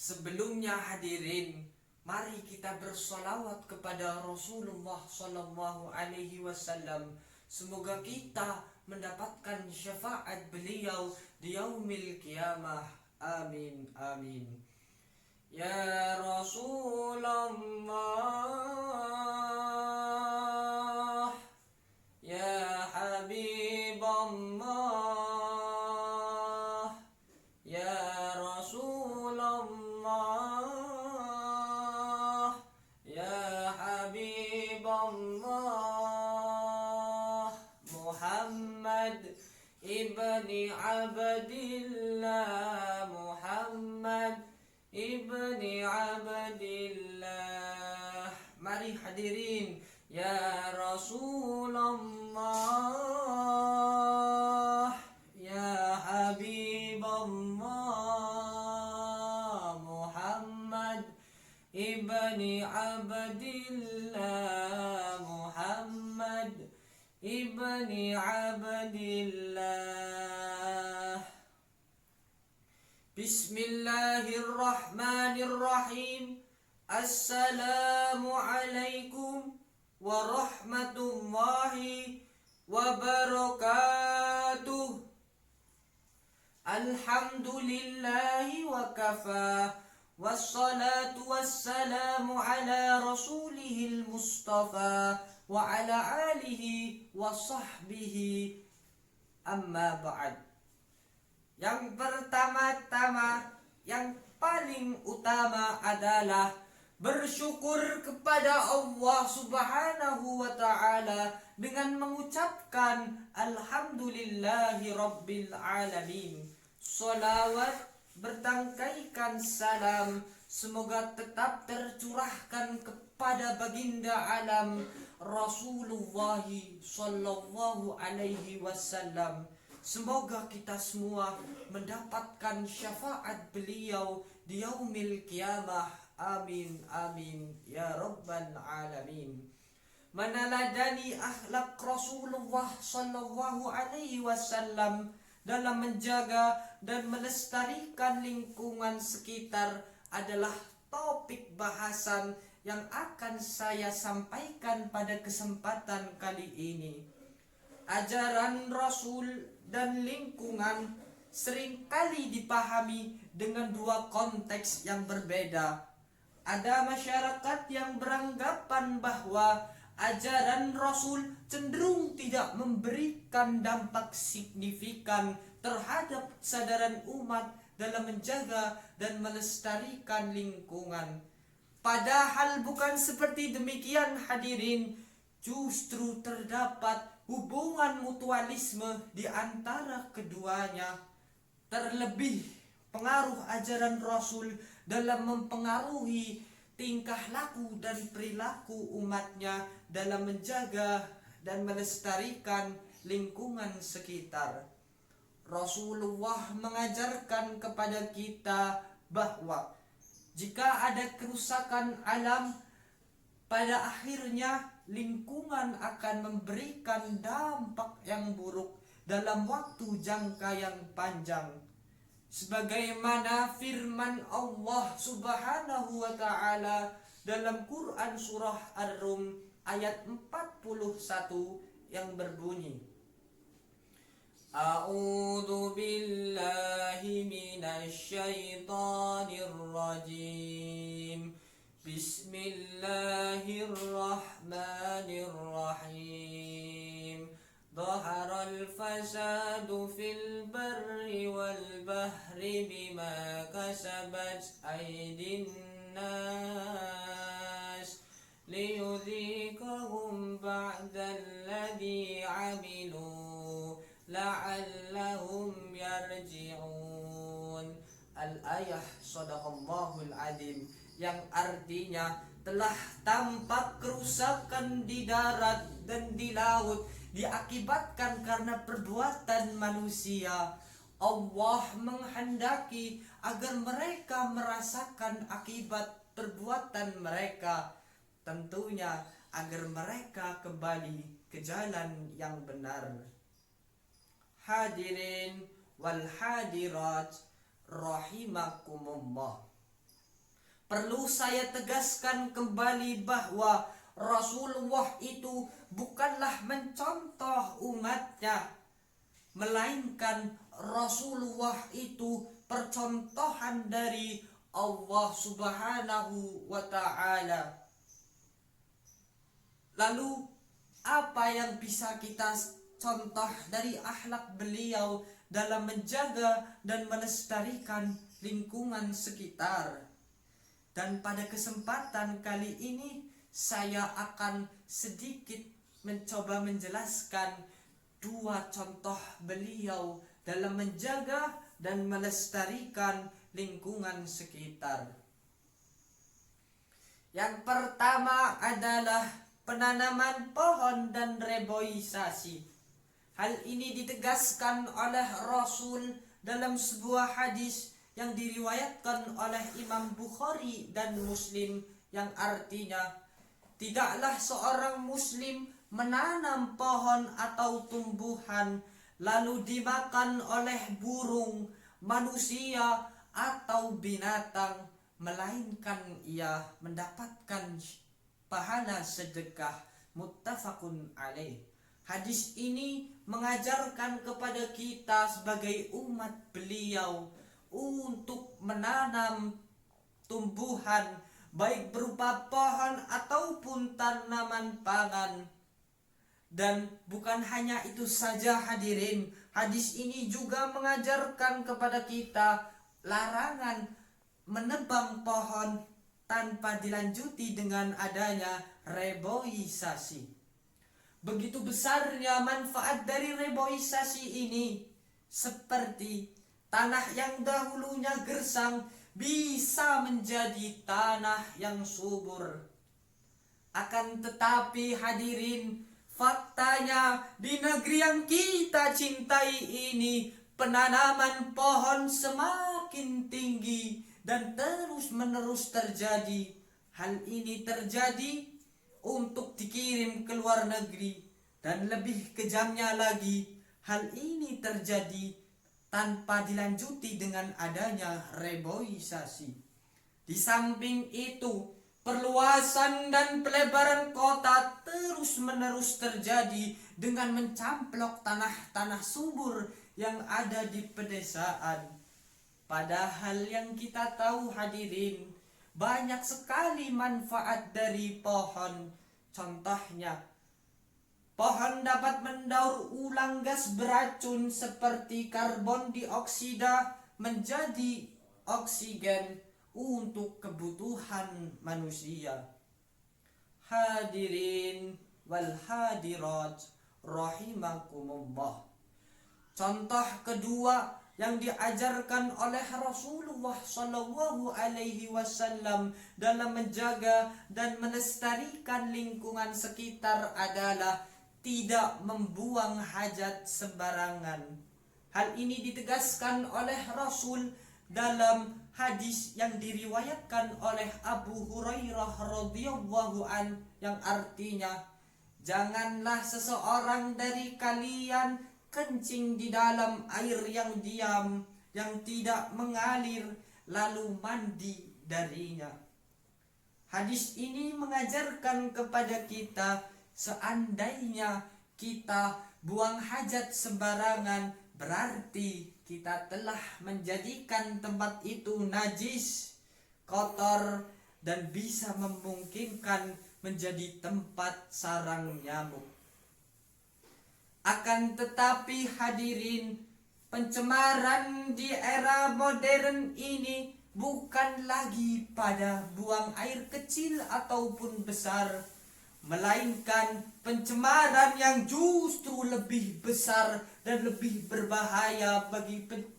Sebelumnya hadirin, mari kita bersolawat kepada Rasulullah Sallallahu Alaihi Wasallam. Semoga kita mendapatkan syafaat beliau di yaumil qiyamah. Amin, amin. Ya Rasulullah, ya Habiballah, ya Rasulullah, ya Habiballah. Muhammad ibni Abdillah, Muhammad ibni Abdillah. Mari hadirin, ya Rasulullah, ya Habiballah, Muhammad ibni Abdillah, Muhammad ibni Abdillah. Bismillahirrahmanirrahim. Assalamualaikum warahmatullahi wabarakatuh. Alhamdulillahi wa kafa, wassalatu wassalamu ala rasulihil mustafa wa ala alihi wa sahbihi, amma ba'd. Yang pertama-tama, yang paling utama adalah bersyukur kepada Allah Subhanahu wa ta'ala dengan mengucapkan Alhamdulillahi Rabbil Alamin. Salawat bertangkaikan salam semoga tetap tercurahkan kepada baginda alam Rasulullah Sallallahu Alaihi Wasallam. Semoga kita semua mendapatkan syafaat beliau di yaumil qiyamah. Amin, amin, ya Rabbal Alamin. Meneladani akhlak Rasulullah Sallallahu Alaihi Wasallam dalam menjaga dan melestarikan lingkungan sekitar adalah topik bahasan yang akan saya sampaikan pada kesempatan kali ini. Ajaran Rasul dan lingkungan seringkali dipahami dengan dua konteks yang berbeda. Ada masyarakat yang beranggapan bahwa ajaran Rasul cenderung tidak memberikan dampak signifikan terhadap kesadaran umat dalam menjaga dan melestarikan lingkungan. Padahal bukan seperti demikian hadirin. Justru terdapat hubungan mutualisme di antara keduanya. Terlebih pengaruh ajaran Rasul dalam mempengaruhi tingkah laku dan perilaku umatnya dalam menjaga dan melestarikan lingkungan sekitar. Rasulullah mengajarkan kepada kita bahwa jika ada kerusakan alam, pada akhirnya lingkungan akan memberikan dampak yang buruk dalam waktu jangka yang panjang. Sebagaimana firman Allah Subhanahu wa ta'ala dalam Quran surah Ar-Rum ayat 41 yang berbunyi, A'udzu billahi minasy syaithanir rajim. Bismillahirrahmanirrahim. Dhaharal fasadu fil barri wal bahri bima kasabat aydin nas liyudhiqahum ba'dalladhi 'amilu la'allahum yarji'un. Al-ayah Shadaqallahul Adim, yang artinya telah tampak kerusakan di darat dan di laut diakibatkan karena perbuatan manusia. Allah menghendaki agar mereka merasakan akibat perbuatan mereka, tentunya agar mereka kembali ke jalan yang benar. Hadirin wal hadirat rahimakumullah. Perlu saya tegaskan kembali bahwa Rasulullah itu bukanlah mencontoh umatnya, melainkan Rasulullah itu percontohan dari Allah Subhanahu wa Ta'ala. Lalu apa yang bisa kita contoh dari akhlak beliau dalam menjaga dan melestarikan lingkungan sekitar? Dan pada kesempatan kali ini saya akan sedikit mencoba menjelaskan dua contoh beliau dalam menjaga dan melestarikan lingkungan sekitar. Yang pertama adalah penanaman pohon dan reboisasi. Hal ini ditegaskan oleh Rasul dalam sebuah hadis yang diriwayatkan oleh Imam Bukhari dan Muslim, yang artinya, tidaklah seorang muslim menanam pohon atau tumbuhan lalu dimakan oleh burung, manusia atau binatang, melainkan ia mendapatkan pahala sedekah. Muttafaqun alaih. Hadis ini mengajarkan kepada kita sebagai umat beliau untuk menanam tumbuhan, baik berupa pohon ataupun tanaman pangan. Dan bukan hanya itu saja hadirin, hadis ini juga mengajarkan kepada kita larangan menebang pohon tanpa dilanjuti dengan adanya reboisasi. Begitu besarnya manfaat dari reboisasi ini, seperti tanah yang dahulunya gersang bisa menjadi tanah yang subur. Akan tetapi hadirin, faktanya di negeri yang kita cintai ini, penanaman pohon semakin tinggi dan terus-menerus terjadi. Hal ini terjadi untuk dikirim ke luar negeri, dan lebih kejamnya lagi, hal ini terjadi tanpa dilanjuti dengan adanya reboisasi. Di samping itu, perluasan dan pelebaran kota terus-menerus terjadi dengan mencamplok tanah-tanah subur yang ada di pedesaan. Padahal yang kita tahu hadirin, banyak sekali manfaat dari pohon. Contohnya, pohon dapat mendaur ulang gas beracun seperti karbon dioksida menjadi oksigen untuk kebutuhan manusia. Hadirin wal hadirat rahimakumullah. Contoh kedua yang diajarkan oleh Rasulullah Shallallahu Alaihi Wasallam dalam menjaga dan melestarikan lingkungan sekitar adalah tidak membuang hajat sembarangan. Hal ini ditegaskan oleh Rasul dalam hadis yang diriwayatkan oleh Abu Hurairah radhiyallahu an, yang artinya, janganlah seseorang dari kalian kencing di dalam air yang diam, yang tidak mengalir, lalu mandi darinya. Hadis ini mengajarkan kepada kita, seandainya kita buang hajat sembarangan, berarti kita telah menjadikan tempat itu najis, kotor, dan bisa memungkinkan menjadi tempat sarang nyamuk. Akan tetapi hadirin, pencemaran di era modern ini bukan lagi pada buang air kecil ataupun besar, melainkan pencemaran yang justru lebih besar dan lebih berbahaya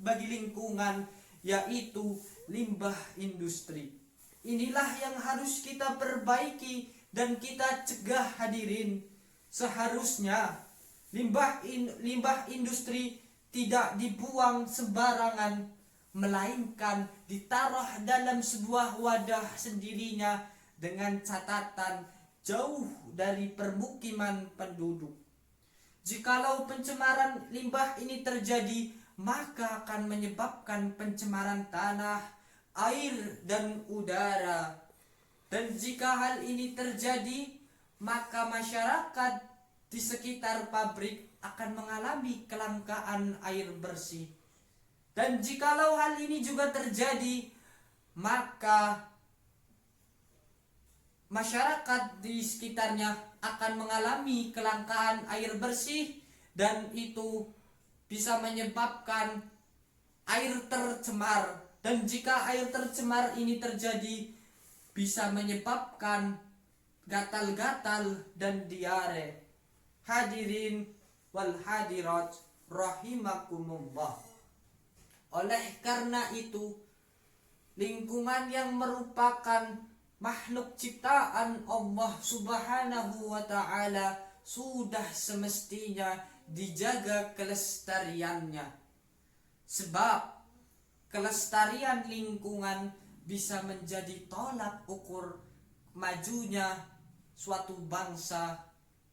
bagi lingkungan, yaitu limbah industri. Inilah yang harus kita perbaiki dan kita cegah hadirin. Seharusnya limbah industri tidak dibuang sembarangan, melainkan ditaruh dalam sebuah wadah sendirinya dengan catatan jauh dari permukiman penduduk. Jikalau pencemaran limbah ini terjadi, maka akan menyebabkan pencemaran tanah, air dan udara. Dan jika hal ini terjadi, maka masyarakat di sekitar pabrik akan mengalami kelangkaan air bersih. Dan jikalau hal ini juga terjadi, maka masyarakat di sekitarnya akan mengalami kelangkaan air bersih, dan itu bisa menyebabkan air tercemar. Dan jika air tercemar ini terjadi, bisa menyebabkan gatal-gatal dan diare. Hadirin wal hadirat rahimakumullah. Oleh karena itu, lingkungan yang merupakan makhluk ciptaan Allah Subhanahu wa ta'ala sudah semestinya dijaga kelestariannya. Sebab kelestarian lingkungan bisa menjadi tolak ukur majunya suatu bangsa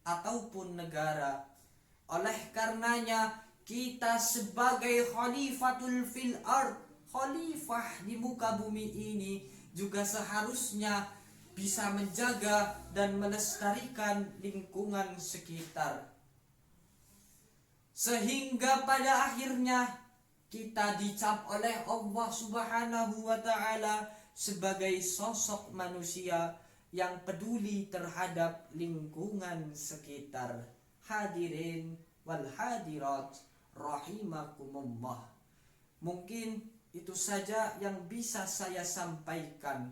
ataupun negara. Oleh karenanya, kita sebagai khalifatul fil ard, khalifah di muka bumi ini, juga seharusnya bisa menjaga dan melestarikan lingkungan sekitar. Sehingga pada akhirnya kita dicap oleh Allah Subhanahu wa ta'ala sebagai sosok manusia yang peduli terhadap lingkungan sekitar. Hadirin wal hadirat rahimakumullah. Mungkin itu saja yang bisa saya sampaikan.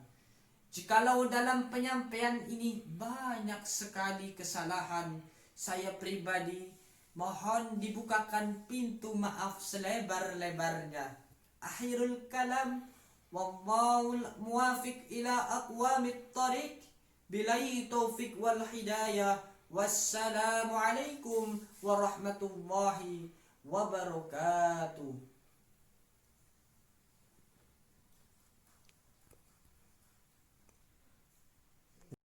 Jikalau dalam penyampaian ini banyak sekali kesalahan, saya pribadi mohon dibukakan pintu maaf selebar-lebarnya. Akhirul kalam, wallahul muwafiq ila aqwamit thariq, billahi taufiq wal hidayah. Wassalamualaikum warahmatullahi wabarakatuh.